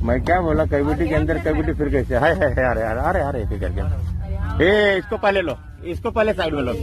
मैं क्या बोला, कैविटी के अंदर कैविटी फिर कैसे? हाय हाय हाय, अरे अरे अरे एक करके, इसको पहले लो, इसको पहले साइड में लो।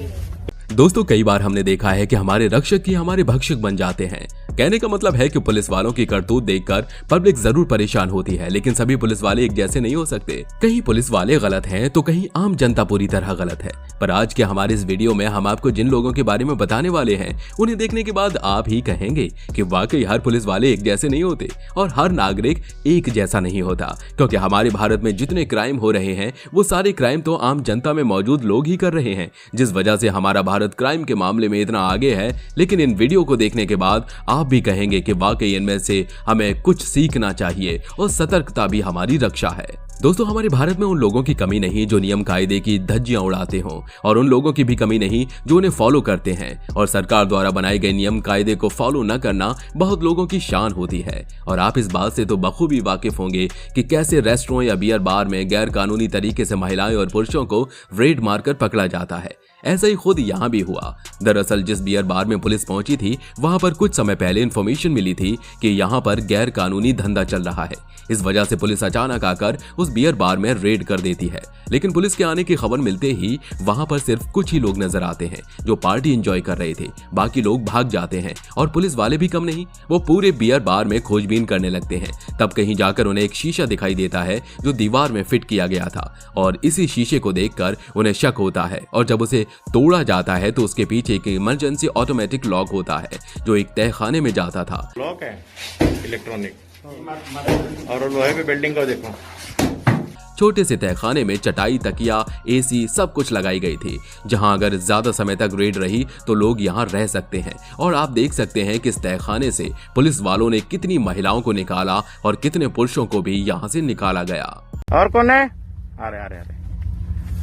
दोस्तों, कई बार हमने देखा है कि हमारे रक्षक ही हमारे भक्षक बन जाते हैं। कहने का मतलब है कि पुलिस वालों की करतूत देखकर पब्लिक जरूर परेशान होती है, लेकिन सभी पुलिस वाले एक जैसे नहीं हो सकते। कहीं पुलिस वाले गलत हैं तो कहीं आम जनता पूरी तरह गलत है। पर आज के हमारे इस वीडियो में हम आपको जिन लोगों के बारे में बताने वाले हैं, उन्हें देखने के बाद आप ही कहेंगे कि वाकई हर पुलिस वाले एक जैसे नहीं होते और हर नागरिक एक जैसा नहीं होता। क्योंकि हमारे भारत में जितने क्राइम हो रहे हैं वो सारे क्राइम तो आम जनता में मौजूद लोग ही कर रहे हैं, जिस वजह से हमारा भारत क्राइम के मामले में इतना आगे है। लेकिन इन वीडियो को देखने के बाद आप भी कहेंगे कि वाकई इनमें से हमें कुछ सीखना चाहिए और सतर्कता भी हमारी रक्षा है। दोस्तों, हमारे भारत में उन लोगों की कमी नहीं जो नियम कायदे की धज्जियां उड़ाते हों, और उन लोगों की भी कमी नहीं जो उन्हें फॉलो करते हैं। और सरकार द्वारा बनाए गए नियम कायदे को फॉलो न करना बहुत लोगों की शान होती है। और आप इस बात से तो बखूबी वाकिफ होंगे कि कैसे रेस्टोरेंट या बियर बार में गैर कानूनी तरीके से महिलाएं और पुरुषों को रेड मारकर पकड़ा जाता है। ऐसा ही खुद यहाँ भी हुआ। दरअसल जिस बियर बार में पुलिस पहुंची थी, वहां पर कुछ समय पहले इन्फॉर्मेशन मिली थी कि यहाँ पर गैर कानूनी धंधा चल रहा है। इस वजह से पुलिस अचानक आकर उस बियर बार में रेड कर देती है। लेकिन पुलिस के आने की खबर मिलते ही वहां पर सिर्फ कुछ ही लोग नजर आते हैं जो पार्टी एंजॉय कर रहे थे। बाकी लोग भाग जाते हैं और पुलिस वाले भी कम नहीं, वो पूरे बियर बार में खोजबीन करने लगते हैं। तब कहीं जाकर उन्हें एक शीशा दिखाई देता है जो दीवार में फिट किया गया था, और इसी शीशे को देखकर उन्हें शक होता है। और जब उसे तोड़ा जाता है तो उसके पीछे एक इमरजेंसी ऑटोमेटिक लॉक होता है जो एक तहखाने में जाता था। लॉक है इलेक्ट्रॉनिक, और लोहे पे बिल्डिंग का देखो। छोटे से तहखाने में चटाई, तकिया, एसी सब कुछ लगाई गई थी, जहां अगर ज्यादा समय तक रेड रही तो लोग यहां रह सकते हैं। और आप देख सकते हैं कि इस तहखाने से पुलिस वालों ने कितनी महिलाओं को निकाला और कितने पुरुषों को भी यहां से निकाला गया। और कौन है? अरे अरे अरे,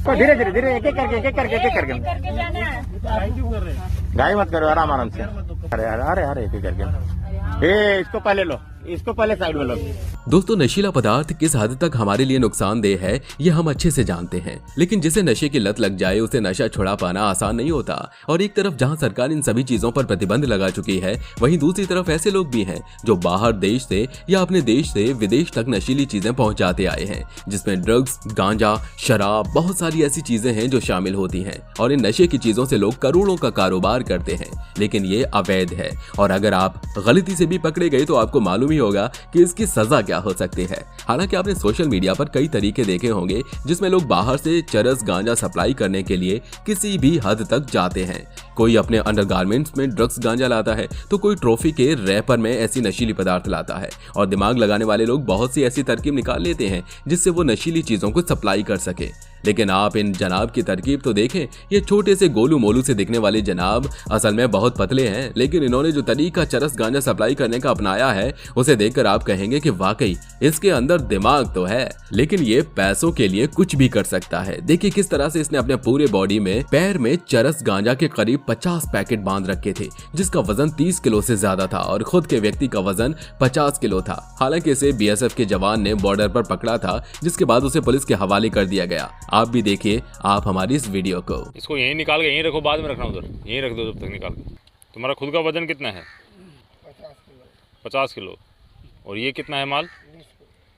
धीरे धीरे धीरे, एक एक करके गाय मत करो, आराम आराम से। अरे अरे अरे अरे, एक एक करके, इसको पहले लो, इसको पहले साइड में लो। दोस्तों, नशीला पदार्थ किस हद तक हमारे लिए नुकसानदेह है ये हम अच्छे से जानते हैं, लेकिन जिसे नशे की लत लग जाए उसे नशा छुड़ा पाना आसान नहीं होता। और एक तरफ जहां सरकार इन सभी चीजों पर प्रतिबंध लगा चुकी है, वहीं दूसरी तरफ ऐसे लोग भी हैं जो बाहर देश से या अपने देश से विदेश तक नशीली चीजें पहुंचाते आए हैं, जिसमें ड्रग्स, गांजा, शराब, बहुत सारी ऐसी चीजें हैं जो शामिल होती हैं। और इन नशे की चीजों से लोग करोड़ों का कारोबार करते हैं, लेकिन ये अवैध है। और अगर आप गलती से भी पकड़े गए तो आपको मालूम ही होगा कि इसकी सजा क्या हो सकती है। हालांकि आपने सोशल मीडिया पर कई तरीके देखे होंगे जिसमें लोग बाहर से चरस, गांजा सप्लाई करने के लिए किसी भी हद तक जाते हैं। कोई अपने अंडरगारमेंट्स में ड्रग्स, गांजा लाता है तो कोई ट्रॉफी के रैपर में ऐसी नशीली पदार्थ लाता है। और दिमाग लगाने वाले लोग बहुत सी ऐसी तरकीब निकाल लेते हैं जिससे वो नशीली चीजों को सप्लाई कर सके। लेकिन आप इन जनाब की तरकीब तो देखें। ये छोटे से गोलू मोलू से दिखने वाले जनाब असल में बहुत पतले हैं, लेकिन इन्होंने जो तरीका चरस, गांजा सप्लाई करने का अपनाया है उसे देखकर आप कहेंगे कि वाकई इसके अंदर दिमाग तो है, लेकिन ये पैसों के लिए कुछ भी कर सकता है। देखिए किस तरह से इसने अपने पूरे बॉडी में, पैर में चरस गांजा के करीब 50 पैकेट बांध रखे थे, जिसका वजन 30 किलो से ज्यादा था और खुद के व्यक्ति का वजन 50 किलो था। हालांकि इसे बीएसएफ के जवान ने बॉर्डर पर पकड़ा था, जिसके बाद उसे पुलिस के हवाले कर दिया गया। आप भी देखिए आप हमारी इस वीडियो को। इसको यहीं निकाल के यहीं रखो, बाद में रखना उधर, यहीं रख दो जब तक निकाल के। तुम्हारा खुद का वजन कितना है? 50 किलो। और ये कितना है माल?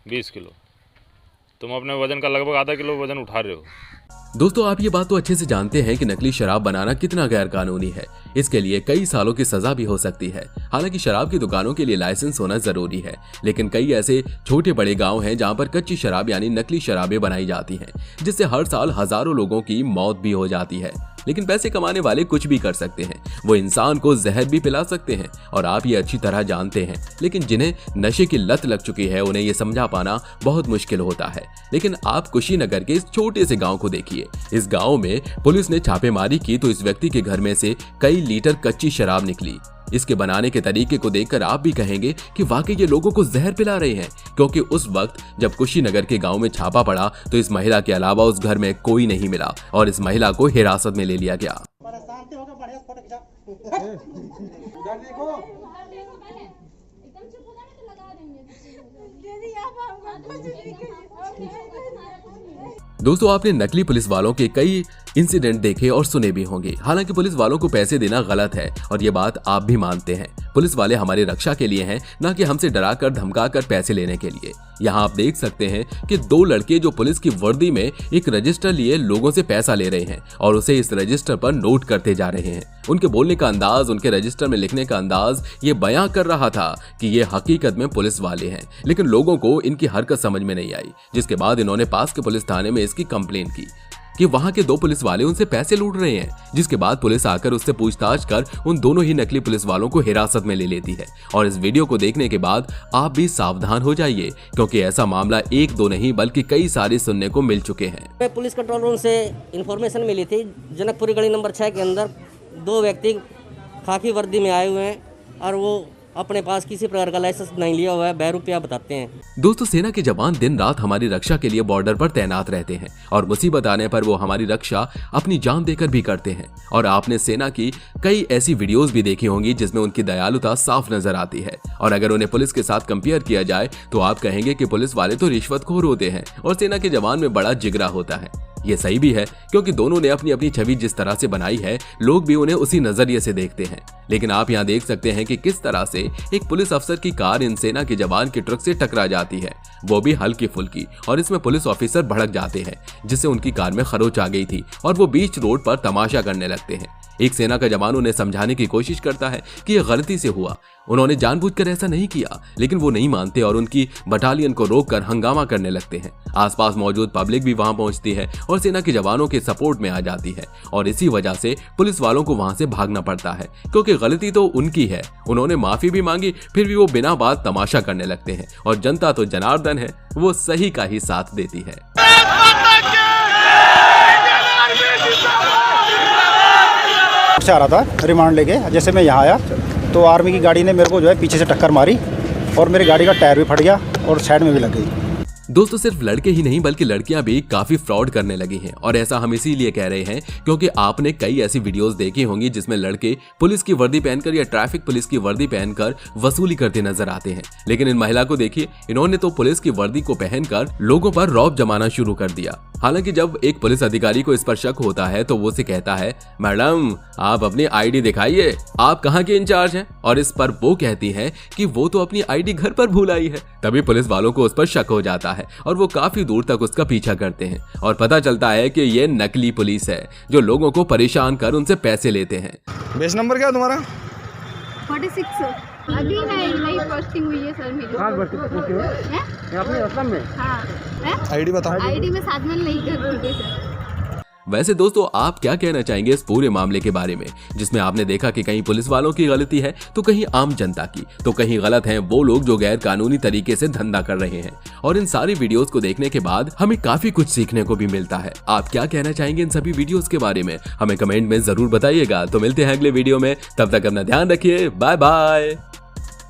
20 किलो। तुम अपने वजन का लगभग आधा किलो वजन उठा रहे हो। दोस्तों, आप ये बात तो अच्छे से जानते हैं कि नकली शराब बनाना कितना गैर कानूनी है। इसके लिए कई सालों की सजा भी हो सकती है। हालांकि शराब की दुकानों के लिए लाइसेंस होना जरूरी है, लेकिन कई ऐसे छोटे बड़े गांव हैं जहां पर कच्ची शराब यानी नकली शराबें बनाई जाती हैं, जिससे हर साल हजारों लोगों की मौत भी हो जाती है। लेकिन पैसे कमाने वाले कुछ भी कर सकते हैं, वो इंसान को जहर भी पिला सकते हैं, और आप ये अच्छी तरह जानते हैं। लेकिन जिन्हें नशे की लत लग चुकी है उन्हें ये समझा पाना बहुत मुश्किल होता है। लेकिन आप कुशीनगर के इस छोटे से गांव को देखिए। इस गांव में पुलिस ने छापेमारी की तो इस व्यक्ति के घर में से कई लीटर कच्ची शराब निकली। इसके बनाने के तरीके को देखकर आप भी कहेंगे कि वाकई ये लोगों को जहर पिला रहे हैं, क्योंकि उस वक्त जब कुशीनगर के गांव में छापा पड़ा तो इस महिला के अलावा उस घर में कोई नहीं मिला और इस महिला को हिरासत में ले लिया गया। दोस्तों, आपने नकली पुलिस वालों के कई इंसिडेंट देखे और सुने भी होंगे। हालांकि पुलिस वालों को पैसे देना गलत है और ये बात आप भी मानते हैं। पुलिस वाले हमारी रक्षा के लिए हैं, न कि हमसे डराकर धमकाकर पैसे लेने के लिए। यहाँ आप देख सकते हैं कि दो लड़के जो पुलिस की वर्दी में एक रजिस्टर लिए लोगों से पैसा ले रहे हैं और उसे इस रजिस्टर पर नोट करते जा रहे हैं। उनके बोलने का अंदाज, उनके रजिस्टर में लिखने का अंदाज ये बयां कर रहा था कि ये हकीकत में पुलिस वाले हैं। लेकिन लोगों को इनकी हरकत समझ में नहीं आई, जिसके बाद इन्होंने पास के पुलिस थाने में इसकी कंप्लेंट की कि वहां के दो पुलिस वाले उनसे पैसे लूट रहे हैं। जिसके बाद पुलिस आकर उससे पूछताछ कर उन दोनों ही नकली पुलिस वालों को हिरासत में ले लेती है। और इस वीडियो को देखने के बाद आप भी सावधान हो जाइए, क्योंकि ऐसा मामला एक दो नहीं बल्कि कई सारे सुनने को मिल चुके हैं। पुलिस कंट्रोल रूम से इंफॉर्मेशन मिली थी, जनकपुरी गली नंबर 6 के अंदर दो व्यक्ति खाकी वर्दी में आए हुए हैं और वो अपने पास किसी प्रकार का लाइसेंस नहीं लिया हुआ है, 2 रुपया बताते हैं। दोस्तों, सेना के जवान दिन रात हमारी रक्षा के लिए बॉर्डर पर तैनात रहते हैं और मुसीबत आने पर वो हमारी रक्षा अपनी जान देकर भी करते हैं। और आपने सेना की कई ऐसी वीडियोस भी देखी होंगी जिसमें उनकी दयालुता साफ नजर आती है। और अगर उन्हें पुलिस के साथ कंपेयर किया जाए तो आप कहेंगे कि पुलिस वाले तो रिश्वतखोर होते हैं और सेना के जवान में बड़ा जिगरा होता है। ये सही भी है, क्योंकि दोनों ने अपनी अपनी छवि जिस तरह से बनाई है, लोग भी उन्हें उसी नजरिए से देखते हैं। लेकिन आप यहाँ देख सकते हैं कि किस तरह से एक पुलिस अफसर की कार इन सेना के जवान के ट्रक से टकरा जाती है, वो भी हल्की फुल्की, और इसमें पुलिस ऑफिसर भड़क जाते हैं, जिससे उनकी कार में खरोच आ गई थी और वो बीच रोड पर तमाशा करने लगते हैं। एक सेना का जवान उन्हें समझाने की कोशिश करता है कि यह गलती से हुआ, उन्होंने जानबूझकर ऐसा नहीं किया, लेकिन वो नहीं मानते और उनकी बटालियन को रोककर हंगामा करने लगते हैं। आसपास मौजूद पब्लिक भी वहां पहुंचती है और सेना के जवानों के सपोर्ट में आ जाती है और इसी वजह से पुलिस वालों को वहां से भागना पड़ता है, क्योंकि गलती तो उनकी है। उन्होंने माफी भी मांगी, फिर भी वो बिना बात तमाशा करने लगते हैं और जनता तो जनार्दन है, वो सही का ही साथ देती है। से आ रहा था रिमांड लेके, जैसे मैं यहाँ आया तो आर्मी की गाड़ी ने मेरे को जो है पीछे से टक्कर मारी और मेरी गाड़ी का टायर भी फट गया और साइड में भी लग गई। दोस्तों, सिर्फ लड़के ही नहीं बल्कि लड़कियां भी काफी फ्रॉड करने लगी हैं और ऐसा हम इसीलिए कह रहे हैं क्योंकि आपने कई ऐसी वीडियोस देखी होंगी जिसमें लड़के पुलिस की वर्दी पहनकर या ट्रैफिक पुलिस की वर्दी पहनकर वसूली करते नजर आते हैं। लेकिन इन महिला को देखिए, इन्होंने तो पुलिस की वर्दी को पहनकर लोगों पर रौब जमाना शुरू कर दिया। हालांकि जब एक पुलिस अधिकारी को इस पर शक होता है तो वो उसे कहता है, मैडम आप अपनी आईडी दिखाइए, आप कहाँ के इंचार्ज हैं? और इस पर वो कहती है कि वो तो अपनी आईडी घर पर भूल आई है। तभी पुलिस वालों को उस पर शक हो जाता है और वो काफी दूर तक उसका पीछा करते हैं और पता चलता है कि ये नकली पुलिस है जो लोगों को परेशान कर उनसे पैसे लेते हैं। बेस नंबर क्या है तुम्हारा? 46। अभी नई पोस्टिंग हुई है सर मेरी। हाँ, अपने असम में। हाँ, आईडी बताओ। आईडी में साथ में नहीं कर रही सर। वैसे दोस्तों, आप क्या कहना चाहेंगे इस पूरे मामले के बारे में, जिसमें आपने देखा कि कहीं पुलिस वालों की गलती है तो कहीं आम जनता की, तो कहीं गलत हैं वो लोग जो गैर कानूनी तरीके से धंधा कर रहे हैं। और इन सारी वीडियोस को देखने के बाद हमें काफी कुछ सीखने को भी मिलता है। आप क्या कहना चाहेंगे इन सभी वीडियोस के बारे में, हमें कमेंट में जरूर बताइएगा। तो मिलते हैं अगले वीडियो में, तब तक अपना ध्यान रखिए, बाय बाय।